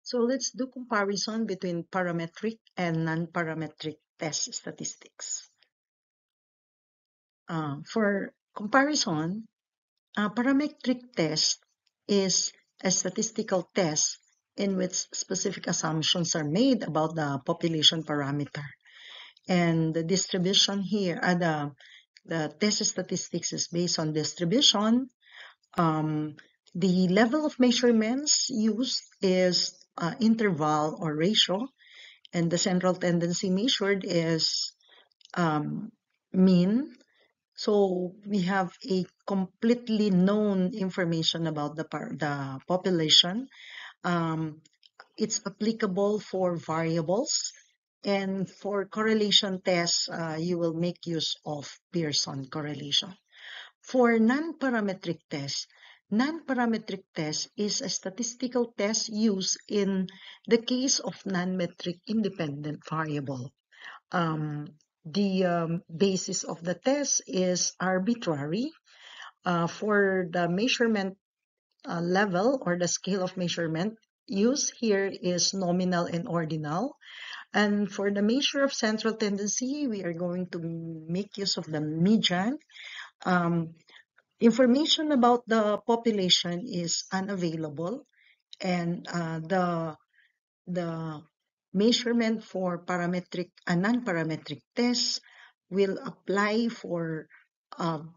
So let's do comparison between parametric and non-parametric test statistics. For comparison, a parametric test is a statistical test in which specific assumptions are made about the population parameter. And the distribution here, the test statistics is based on distribution. The level of measurements used is interval or ratio, and the central tendency measured is mean. So we have a completely known information about the population. It's applicable for variables, and for correlation tests, you will make use of Pearson correlation. For non-parametric tests is a statistical test used in the case of non-metric independent variable. The basis of the test is arbitrary. For the measurement level or the scale of measurement used here is nominal and ordinal. And for the measure of central tendency, we are going to make use of the median. Information about the population is unavailable, and the measurement for parametric and non-parametric tests will apply for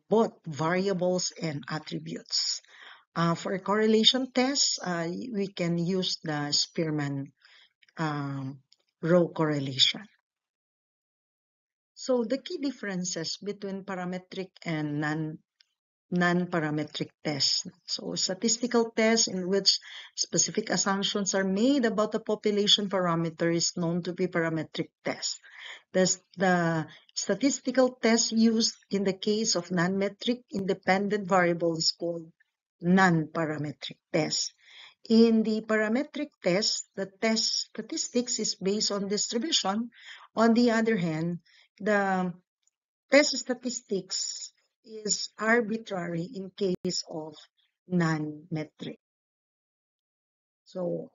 both variables and attributes. For correlation tests, we can use the Spearman row correlation. So the key differences between parametric and non-parametric tests. So statistical tests in which specific assumptions are made about the population parameter is known to be parametric tests. The statistical test used in the case of non-metric independent variable is called non-parametric test. In the parametric test, the test statistics is based on distribution. On the other hand, the test statistics is arbitrary in case of non-metric. So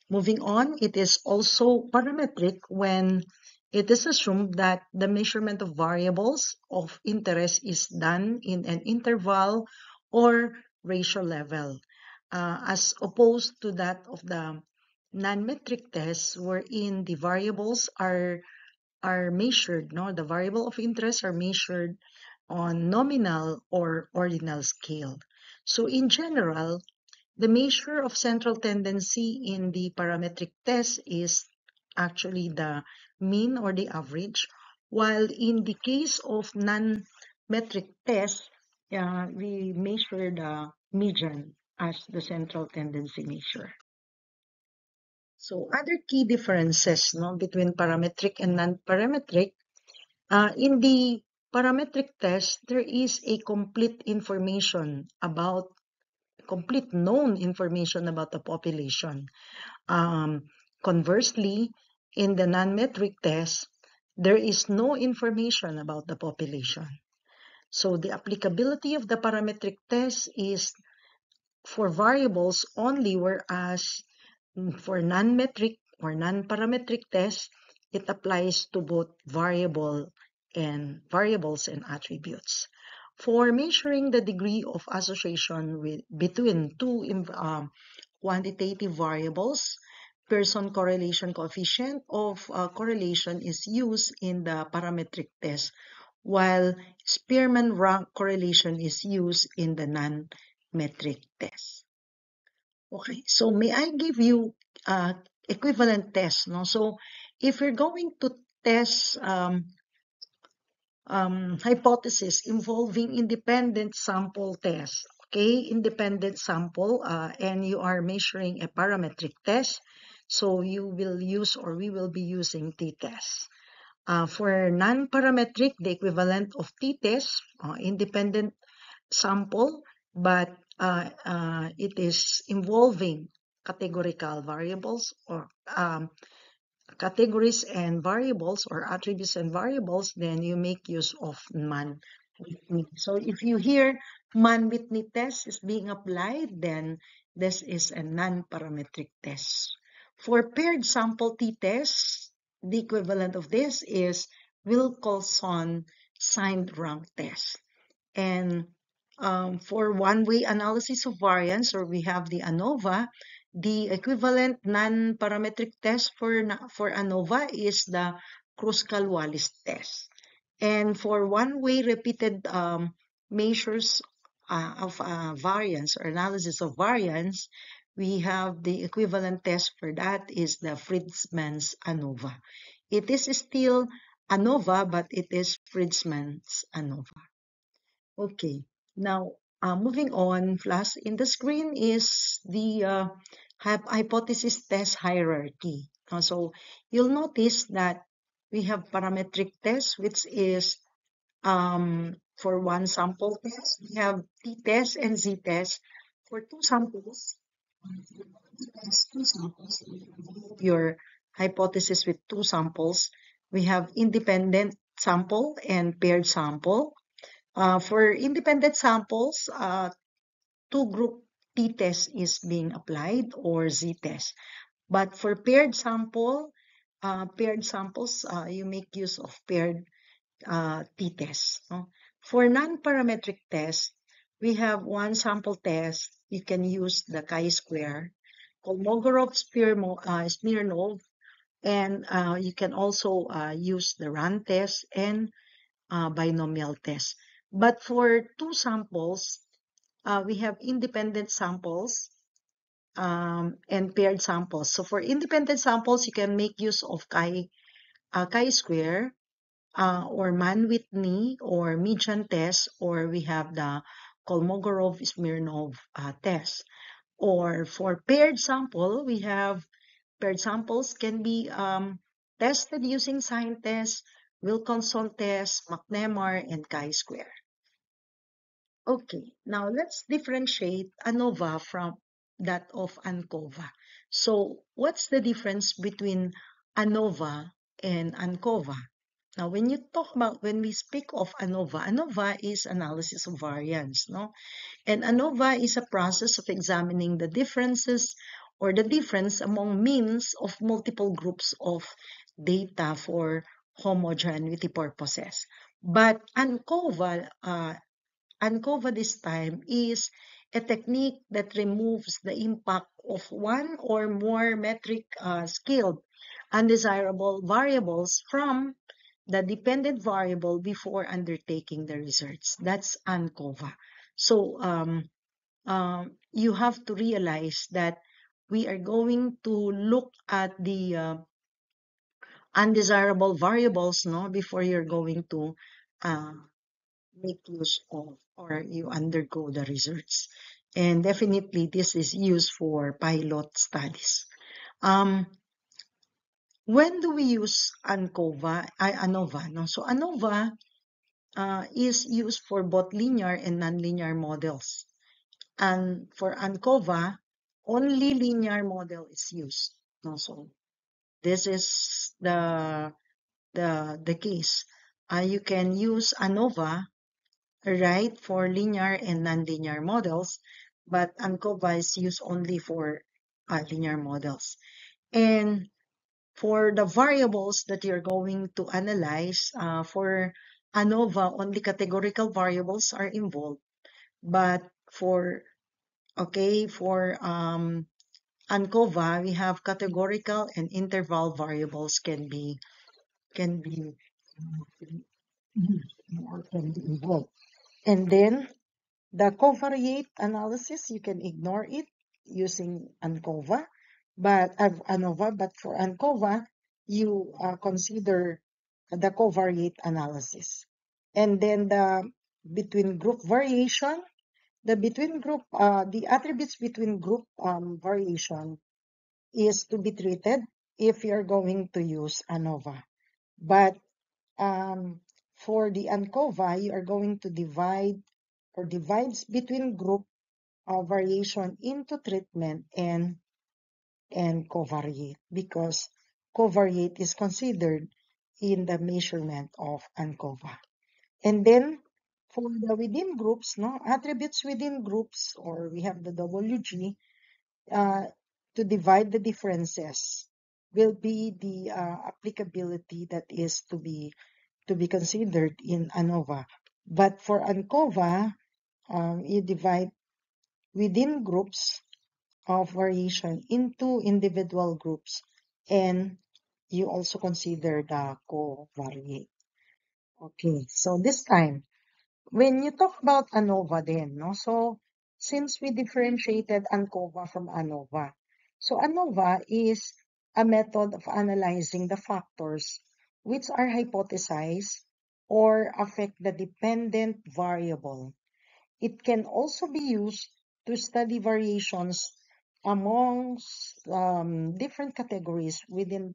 moving on, it is also parametric when it is assumed that the measurement of variables of interest is done in an interval or ratio level, as opposed to that of the non-metric tests wherein the variables are measured, the variable of interest are measured on nominal or ordinal scale. So in general, the measure of central tendency in the parametric test is actually the mean or the average, while in the case of non-metric test, we measure the median as the central tendency measure. So other key differences between parametric and non-parametric. In the parametric test, there is a complete known information about the population. Conversely, in the non-metric test, there is no information about the population. So the applicability of the parametric test is for variables only, whereas for non-metric or non-parametric tests, it applies to both variables and attributes. For measuring the degree of association between two quantitative variables, Pearson correlation coefficient of correlation is used in the parametric test, while Spearman rank correlation is used in the non-metric test. Okay, so may I give you equivalent test? So if you're going to test hypothesis involving independent sample test, independent sample, and you are measuring a parametric test, so you will use or we will be using t-test. For non-parametric, the equivalent of t-test, independent sample, but it is involving categorical variables or categories and variables or attributes and variables, then you make use of Mann-Whitney. So if you hear Mann-Whitney test is being applied, then this is a non-parametric test. For paired sample t-test, the equivalent of this is Wilkinson signed rank test. And for one-way analysis of variance, or we have the ANOVA, the equivalent non-parametric test for ANOVA is the Kruskal-Wallis test. And for one-way repeated measures of variance or analysis of variance, we have the equivalent test for that is the Friedman's ANOVA. It is still ANOVA, but it is Friedman's ANOVA. Okay, now moving on, last in the screen is the hypothesis test hierarchy. So you'll notice that we have parametric test, which is for one sample test. We have t-test and z-test. For two samples, your hypothesis with two samples. We have independent sample and paired sample. For independent samples, two-group t-test is being applied or z-test. But for paired samples, you make use of paired t-test. For non-parametric test, we have one sample test. You can use the chi-square, Kolmogorov-Smirnov, and you can also use the RAN test and binomial test. But for two samples, we have independent samples and paired samples. So for independent samples, you can make use of chi-square, or Mann-Whitney or median test, or we have the Kolmogorov-Smirnov test. Or for paired sample, we have paired samples can be tested using sign test, Wilkinson test, McNemar, and chi-square. Okay, now let's differentiate ANOVA from that of ANCOVA. So what's the difference between ANOVA and ANCOVA? Now, when we speak of ANOVA, ANOVA is analysis of variance, no? And ANOVA is a process of examining the differences or the difference among means of multiple groups of data for homogeneity purposes. But ANCOVA this time is a technique that removes the impact of one or more metric scaled undesirable variables from the dependent variable before undertaking the research. That's ANCOVA. So you have to realize that we are going to look at the undesirable variables, no, before you're going to make use of or you undergo the research. And definitely this is used for pilot studies. When do we use ANOVA? No? So ANOVA is used for both linear and nonlinear models. And for ANCOVA, only linear model is used. No? So this is the case. You can use ANOVA, right, for linear and nonlinear models, but ANCOVA is used only for linear models. And for the variables that you're going to analyze, for ANOVA, only categorical variables are involved. But for ANCOVA, we have categorical and interval variables can be involved. And then the covariate analysis, you can ignore it using ANCOVA, but ANOVA, but for ANCOVA, you consider the covariate analysis. And then the between group variation, the attributes between group variation is to be treated if you're going to use ANOVA. But for the ANCOVA, you are going to divide or divides between group variation into treatment and covariate, because covariate is considered in the measurement of ANCOVA. And then for the within groups, no, attributes within groups, or we have the WG, to divide the differences will be the applicability that is to be considered in ANOVA. But for ANCOVA, you divide within groups of variation into individual groups, and you also consider the covariate. Okay, so this time, when you talk about ANOVA then, no? So since we differentiated ANCOVA from ANOVA, so ANOVA is a method of analyzing the factors which are hypothesized or affect the dependent variable. It can also be used to study variations amongst different categories within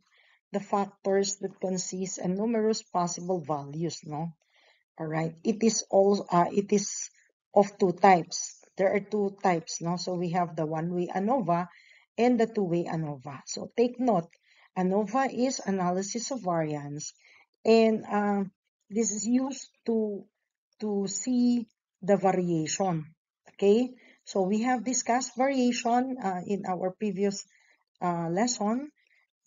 the factors that consist of numerous possible values, no? All right. It is of two types. There are two types, no? So we have the one-way ANOVA and the two-way ANOVA. So take note, ANOVA is analysis of variance, and this is used to see the variation. Okay. So we have discussed variation in our previous lesson.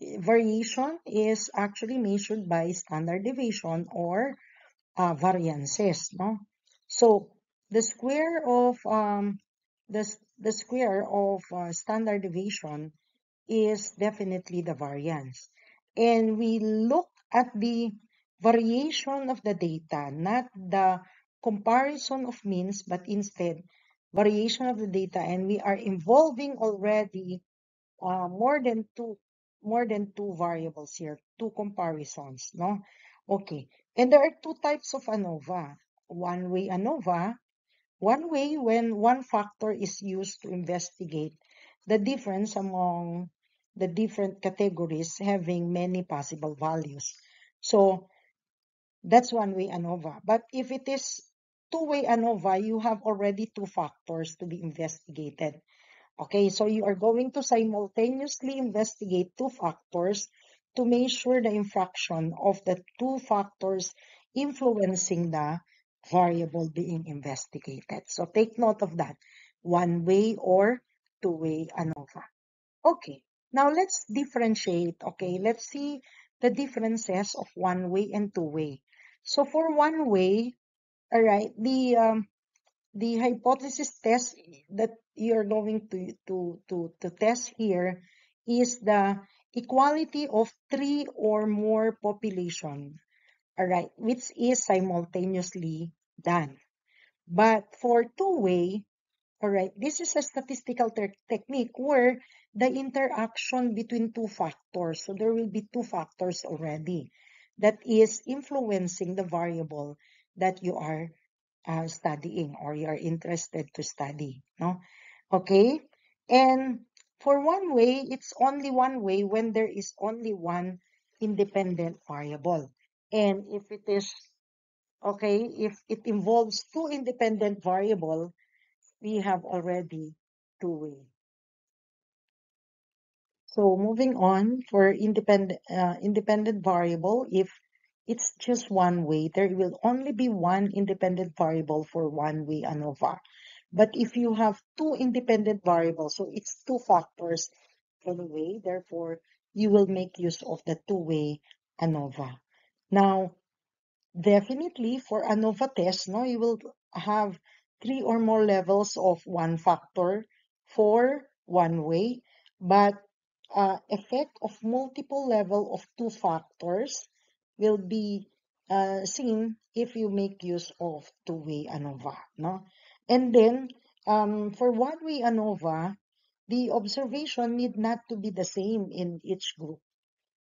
Variation is actually measured by standard deviation or variances, no? So the square of the square of standard deviation is definitely the variance, and we look at the variation of the data, not the comparison of means, but instead variation of the data, and we are involving already more than two variables here, two comparisons, no? Okay, and there are two types of ANOVA. One-way ANOVA, one way when one factor is used to investigate the difference among the different categories having many possible values. So that's one-way ANOVA. But if it is two-way ANOVA, you have already two factors to be investigated. Okay, so you are going to simultaneously investigate two factors to measure the infraction of the two factors influencing the variable being investigated. So take note of that, one-way or two-way ANOVA. Okay, now let's differentiate. Okay, let's see the differences of one-way and two-way. So for one-way, all right, the hypothesis test that you're going to test here is the equality of three or more population, all right, which is simultaneously done. But for two-way, all right, this is a statistical technique where the interaction between two factors, so there will be two factors already that is influencing the variable that you are studying or you're interested to study, no? Okay, and for one way, it's only one way when there is only one independent variable. And if it is, okay, if it involves two independent variable, we have already two-way. So moving on, for independent variable, if it's just one way, there will only be one independent variable for one-way ANOVA. But if you have two independent variables, so it's two factors anyway, therefore you will make use of the two-way ANOVA. Now, definitely for ANOVA test, no, you will have three or more levels of one factor for one way, but effect of multiple level of two factors will be seen if you make use of two-way ANOVA, no? And then for one-way ANOVA, the observation need not to be the same in each group.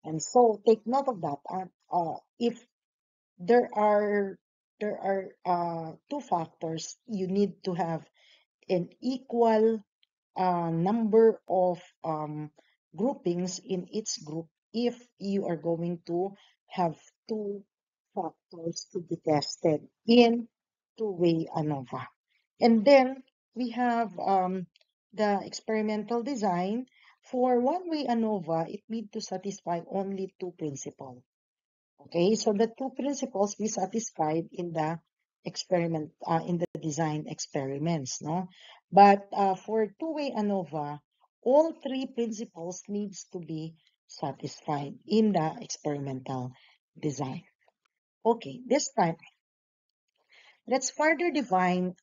And so take note of that. If there are two factors, you need to have an equal number of groupings in each group if you are going to have two factors to be tested in two-way ANOVA. And then we have the experimental design. For one-way ANOVA, it need to satisfy only two principles. Okay, so the two principles we satisfied in the experiment, in the design experiments, no? But for two-way ANOVA, all three principles needs to be satisfied in the experimental design. Okay, this time, let's further define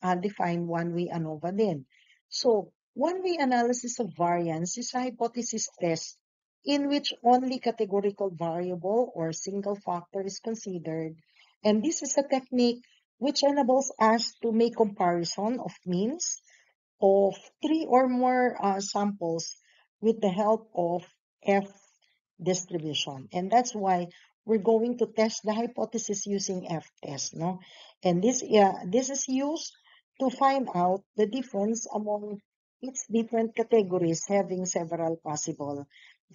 one-way ANOVA then. So, one-way analysis of variance is a hypothesis test in which only categorical variable or single factor is considered. And this is a technique which enables us to make comparison of means of three or more samples with the help of F distribution. And that's why we're going to test the hypothesis using F-test, no? And this is used to find out the difference among its different categories having several possible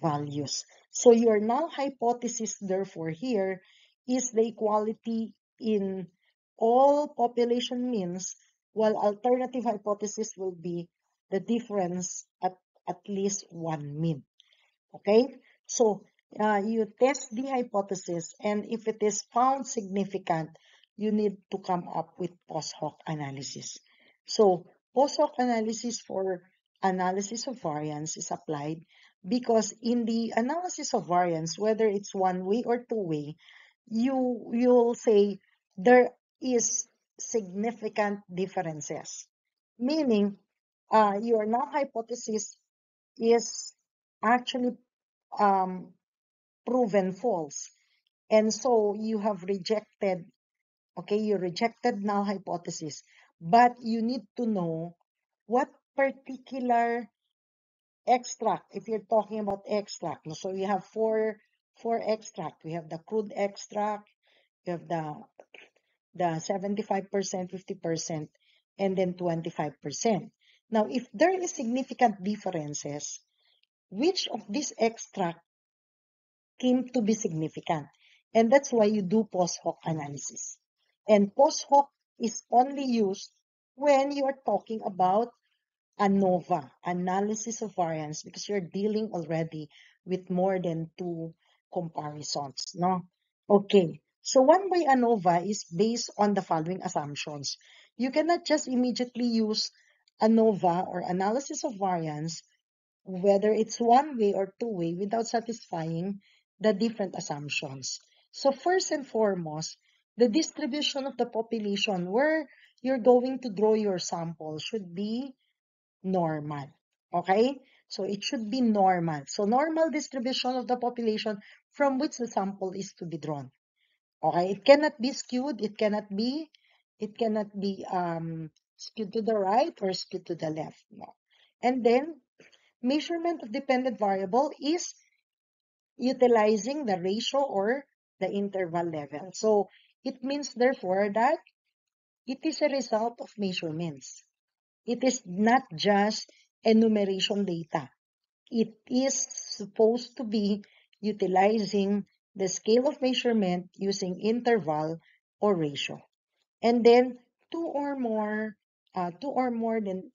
values. So your null hypothesis, therefore, here is the equality in all population means, while alternative hypothesis will be the difference at least one mean. Okay, so you test the hypothesis, and if it is found significant, you need to come up with post hoc analysis. So post hoc analysis for analysis of variance is applied because in the analysis of variance, whether it's one way or two way, you'll say there is significant differences, meaning your null hypothesis is actually um, proven false. And so you have rejected, okay, you rejected null hypothesis, but you need to know what particular extract, if you're talking about extract. So you have four extract. We have the crude extract, you have the 75%, 50%, and then 25%. Now, if there is significant differences, which of these extract came to be significant? And that's why you do post hoc analysis. And post hoc is only used when you are talking about ANOVA, analysis of variance, because you're dealing already with more than two comparisons, no? Okay, so one-way ANOVA is based on the following assumptions. You cannot just immediately use ANOVA or analysis of variance, whether it's one way or two way, without satisfying the different assumptions. So first and foremost, the distribution of the population where you're going to draw your sample should be normal. Okay? So it should be normal. So normal distribution of the population from which the sample is to be drawn. Okay? It cannot be skewed. It cannot be skewed to the right or skewed to the left. No. And then measurement of dependent variable is utilizing the ratio or the interval level. So it means therefore that it is a result of measurements. It is not just enumeration data. It is supposed to be utilizing the scale of measurement using interval or ratio. And then two or more than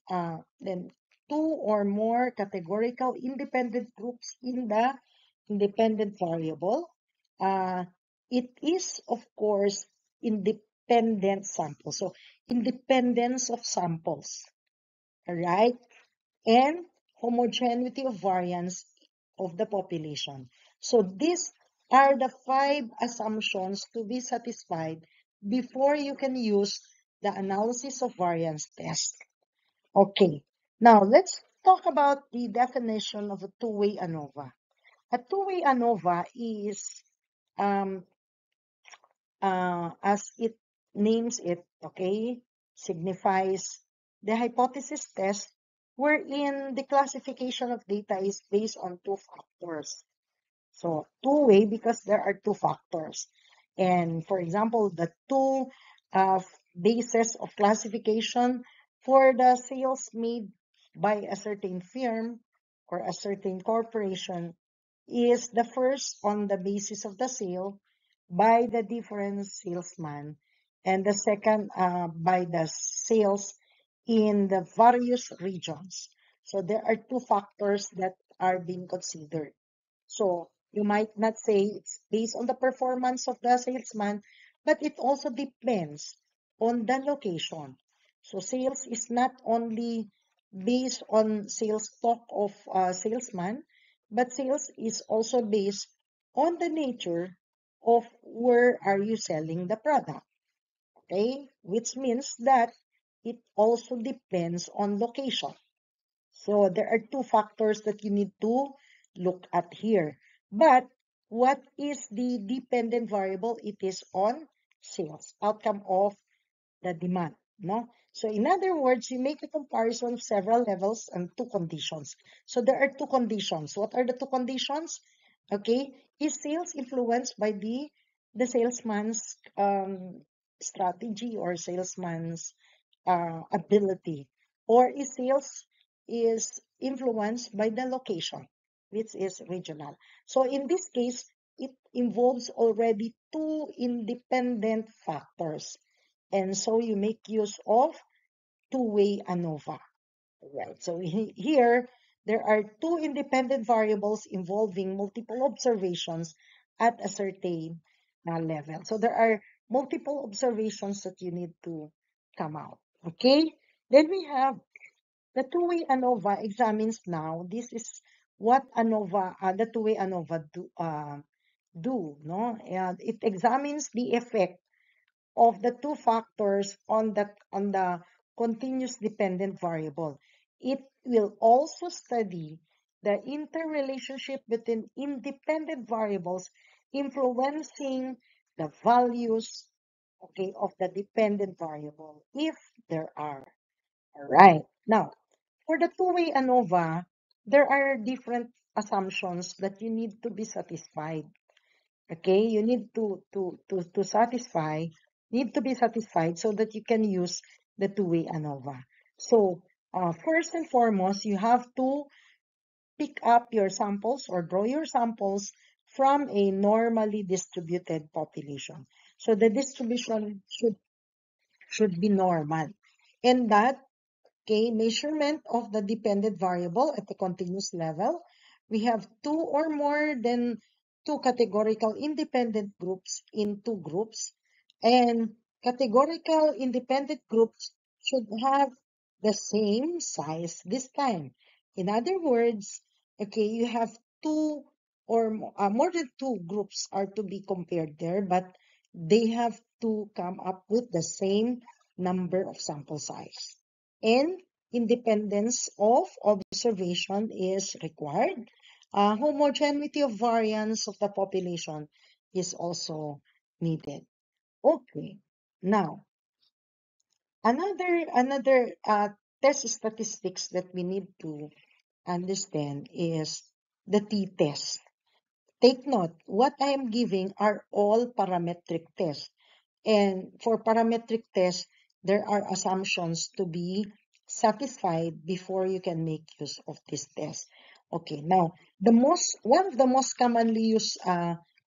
two or more categorical independent groups in the independent variable. Uh, it is, of course, independent sample. So independence of samples, right? And homogeneity of variance of the population. So these are the 5 assumptions to be satisfied before you can use the analysis of variance test. Okay, now let's talk about the definition of a two-way ANOVA. A two-way ANOVA is, um, as it names it, okay, signifies the hypothesis test wherein the classification of data is based on two factors. So two-way because there are two factors. And for example, the two bases of classification for the sales made by a certain firm or a certain corporation is the first on the basis of the sale by the different salesman, and the second by the sales in the various regions. So there are two factors that are being considered. So you might not say it's based on the performance of the salesman, but it also depends on the location. So sales is not only based on sales talk of salesman, but sales is also based on the nature of where are you selling the product. Okay, which means that it also depends on location. So there are two factors that you need to look at here. But what is the dependent variable? It is on sales, outcome of the demand. No? So in other words, you make a comparison of several levels and two conditions. So there are two conditions. What are the two conditions? Okay, is sales influenced by the salesman's strategy or salesman's ability, or is sales is influenced by the location, which is regional. So in this case, it involves already two independent factors. And so you make use of two-way ANOVA. Right. So here, there are two independent variables involving multiple observations at a certain level. So there are multiple observations that you need to come out. Okay. Then we have the two-way ANOVA examines now. This is what ANOVA, the two-way ANOVA do. No, and it examines the effect of the two factors on the continuous dependent variable. It will also study the interrelationship between independent variables influencing the values, okay, of the dependent variable, if there are. All right. Now, for the two-way ANOVA, there are different assumptions that you need to be satisfied. Okay, you need to satisfy, need to be satisfied so that you can use the two-way ANOVA. So, first and foremost, you have to pick up your samples or draw your samples from a normally distributed population. So the distribution should be normal. And that, okay, measurement of the dependent variable at the continuous level. We have two or more than two categorical independent groups in two groups. And categorical independent groups should have the same size this time. In other words, okay, you have two or more than two groups are to be compared there, but they have to come up with the same number of sample size. And independence of observation is required. Homogeneity of variance of the population is also needed. Okay. Now, another test statistics that we need to understand is the t-test. Take note, what I am giving are all parametric tests. And for parametric tests, there are assumptions to be satisfied before you can make use of this test. Okay, now one of the most commonly used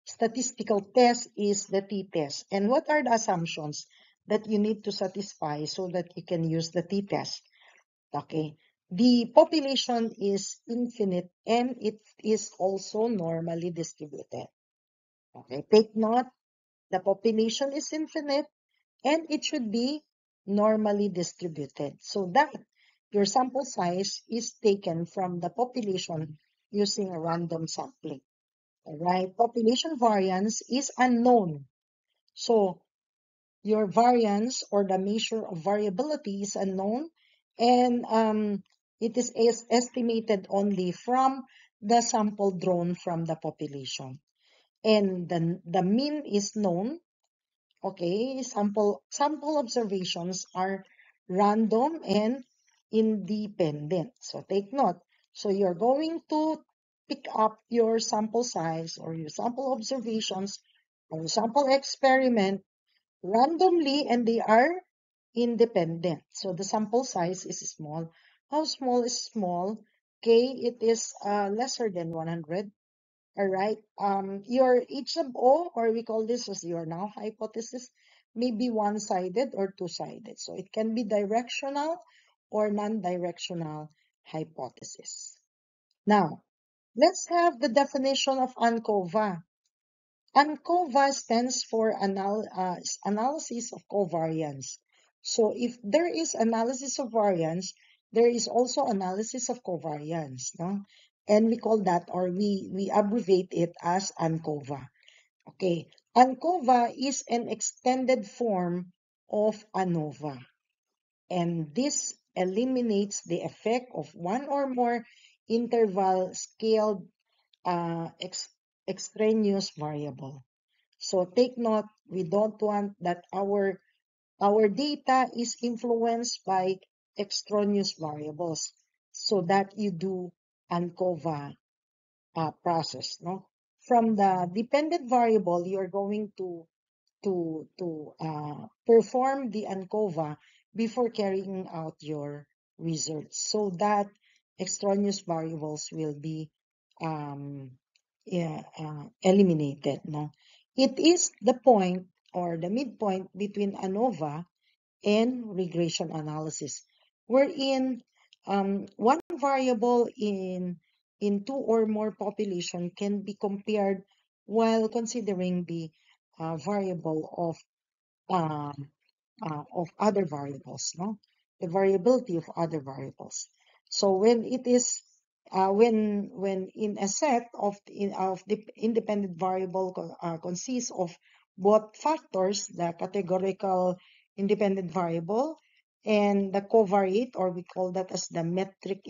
statistical tests is the t-test. And what are the assumptions that you need to satisfy so that you can use the t-test? Okay, the population is infinite and it is also normally distributed. Okay, take note, the population is infinite and it should be normally distributed so that your sample size is taken from the population using a random sampling. All right, population variance is unknown. So your variance or the measure of variability is unknown, and it is estimated only from the sample drawn from the population. And the mean is known. Okay, sample observations are random and independent. So take note. So you're going to pick up your sample size or your sample observations or sample experiment randomly, and they are independent. So the sample size is small. How small is small? Okay, it is lesser than 100. All right. Your H sub O, or we call this as your null hypothesis, may be one-sided or two-sided. So it can be directional or non-directional hypothesis. Now, let's have the definition of ANCOVA. ANCOVA stands for analysis of covariance. So if there is analysis of variance, there is also analysis of covariance, no? And we call that, or we abbreviate it as ANCOVA. Okay, ANCOVA is an extended form of ANOVA, and this eliminates the effect of one or more interval scaled extraneous variable. So take note, we don't want that our data is influenced by extraneous variables, so that you do ANCOVA process. No, from the dependent variable, you're going to perform the ANCOVA before carrying out your results, so that extraneous variables will be um, yeah, eliminated. No, it is the point or the midpoint between ANOVA and regression analysis, wherein one variable in two or more population can be compared while considering the variable um, of other variables, no? The variability of other variables. So when it is when in a set of the independent variable consists of both factors, the categorical independent variable and the covariate, or we call that as the metric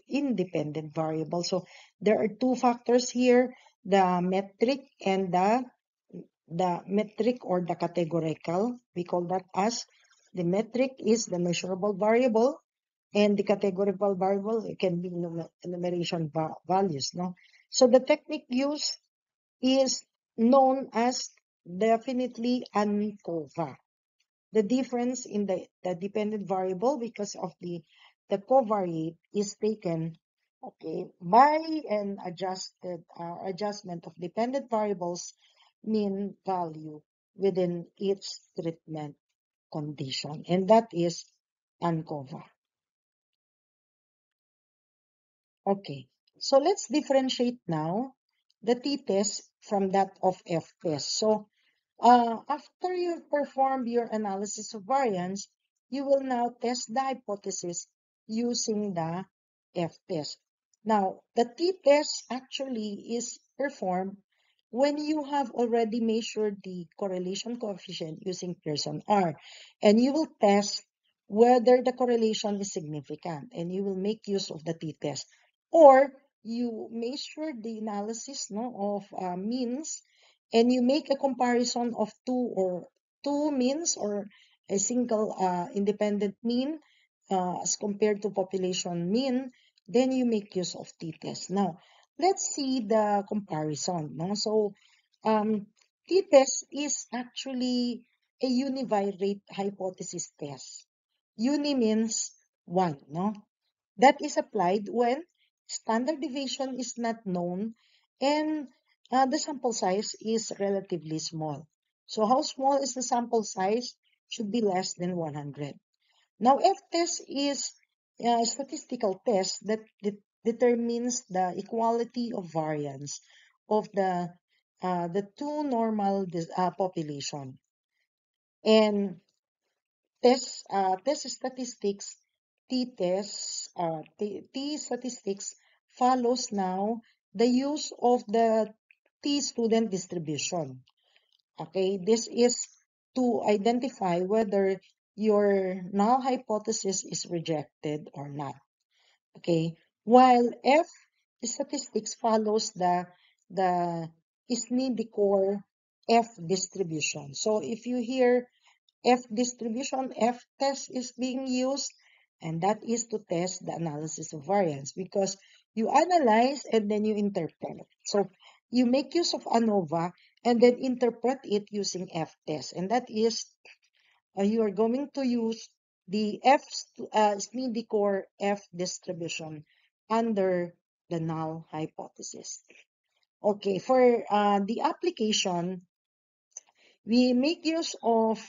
independent variable. So there are two factors here, the metric and the metric or the categorical. We call that as the metric is the measurable variable, and the categorical variable, it can be enumeration values. No, so the technique used is known as definitely ANCOVA. The difference in the dependent variable, because of the covariate, is taken, okay, by an adjustment of dependent variables mean value within each treatment condition, and that is ANCOVA. Okay, so let's differentiate now the t-test from that of f-test. So after you've performed your analysis of variance, you will now test the hypothesis using the f-test. Now, the t-test actually is performed when you have already measured the correlation coefficient using Pearson R, and you will test whether the correlation is significant, and you will make use of the t-test. Or you measure the analysis, no, of means, and you make a comparison of two means or a single independent mean as compared to population mean, then you make use of t-test. Now, let's see the comparison. No? So, t-test is actually a univariate hypothesis test. Uni means one, no? That is applied when standard deviation is not known and the sample size is relatively small. So how small is the sample size? Should be less than 100. Now, F-test is a statistical test that determines the equality of variance of the two normal population. And test statistics, T statistics follows now the use of the T student distribution. Okay, this is to identify whether your null hypothesis is rejected or not. Okay, while F statistics follows the Isny-Decore F distribution. So if you hear F distribution, F test is being used, and that is to test the analysis of variance, because you analyze and then you interpret. So you make use of ANOVA and then interpret it using F test, and that is you are going to use the Snedeker F distribution under the null hypothesis. Okay, for the application, we make use of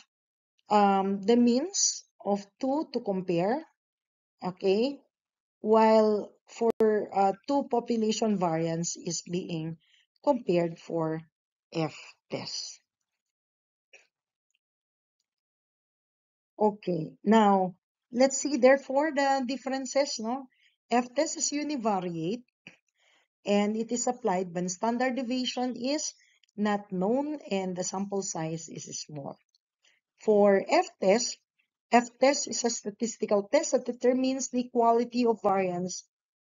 the means of two to compare, okay, while for two population variance is being compared for F test. Okay, now Let's see, therefore, the differences, no? F-test is univariate, and it is applied when standard deviation is not known and the sample size is small. For F-test, F-test is a statistical test that determines the quality of variance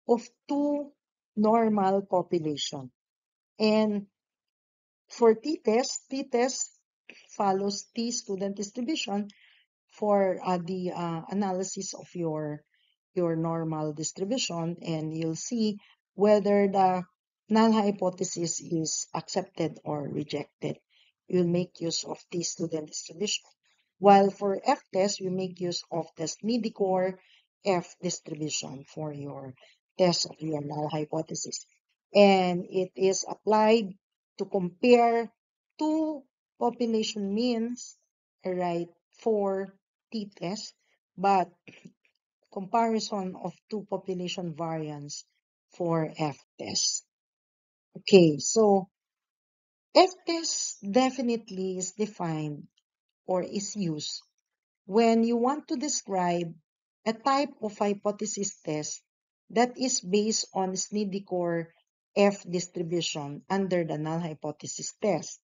of two normal population. And for t-test, t-test follows t-student distribution for the analysis of your normal distribution, and you'll see whether the null hypothesis is accepted or rejected. You'll make use of t-student distribution. While for F-test, we make use of the Snellicore F distribution for your test of your null hypothesis. And it is applied to compare two population means, right, for t-test, but comparison of two population variance for F-test. Okay, so F-test definitely is defined or is used when you want to describe a type of hypothesis test that is based on Snellicore F distribution under the null hypothesis test.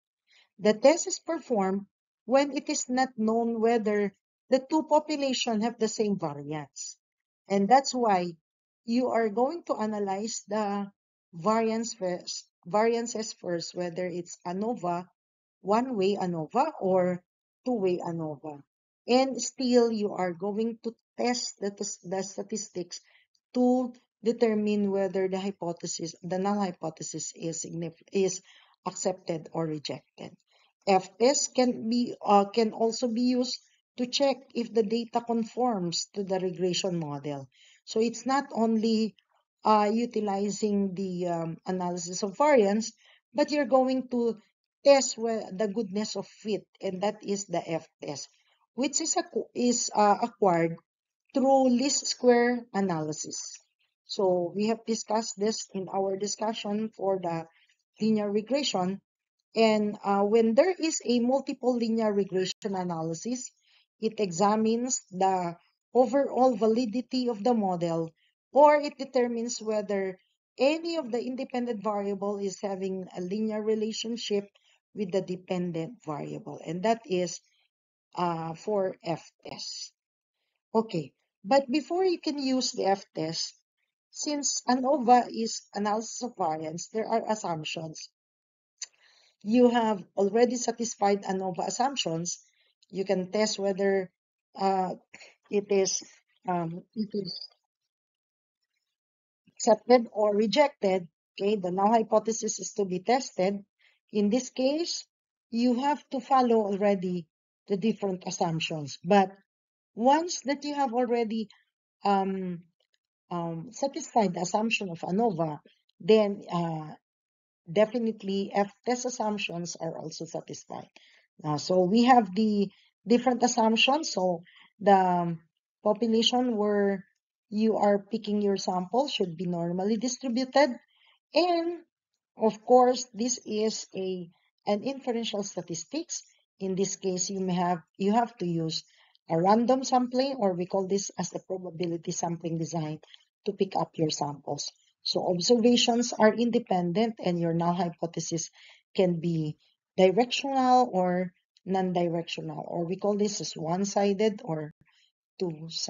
The test is performed when it is not known whether the two populations have the same variance. And that's why you are going to analyze the variances first, whether it's ANOVA, one-way ANOVA, or two-way ANOVA. And still, you are going to test the statistics to determine whether the null hypothesis is accepted or rejected. F-test can also be used to check if the data conforms to the regression model. So it's not only utilizing the analysis of variance, but you're going to test the goodness of fit, and that is the F-test, which is acquired through least square analysis. So we have discussed this in our discussion for the linear regression. And when there is a multiple linear regression analysis, it examines the overall validity of the model, or it determines whether any of the independent variable is having a linear relationship with the dependent variable. And that is for F-test. Okay, but before you can use the F-test, since ANOVA is analysis of variance, there are assumptions. You have already satisfied ANOVA assumptions. You can test whether uh, it is accepted or rejected. Okay, the null hypothesis is to be tested. In this case, you have to follow already the different assumptions. But once that you have already um, satisfied the assumption of ANOVA, then definitely F-test assumptions are also satisfied. So we have the different assumptions. So the population where you are picking your sample should be normally distributed. And of course, this is an inferential statistics. In this case, you have to use a random sampling, or we call this as the probability sampling design, to pick up your samples. So observations are independent, and your null hypothesis can be directional or non-directional, or we call this as one-sided or two-sided.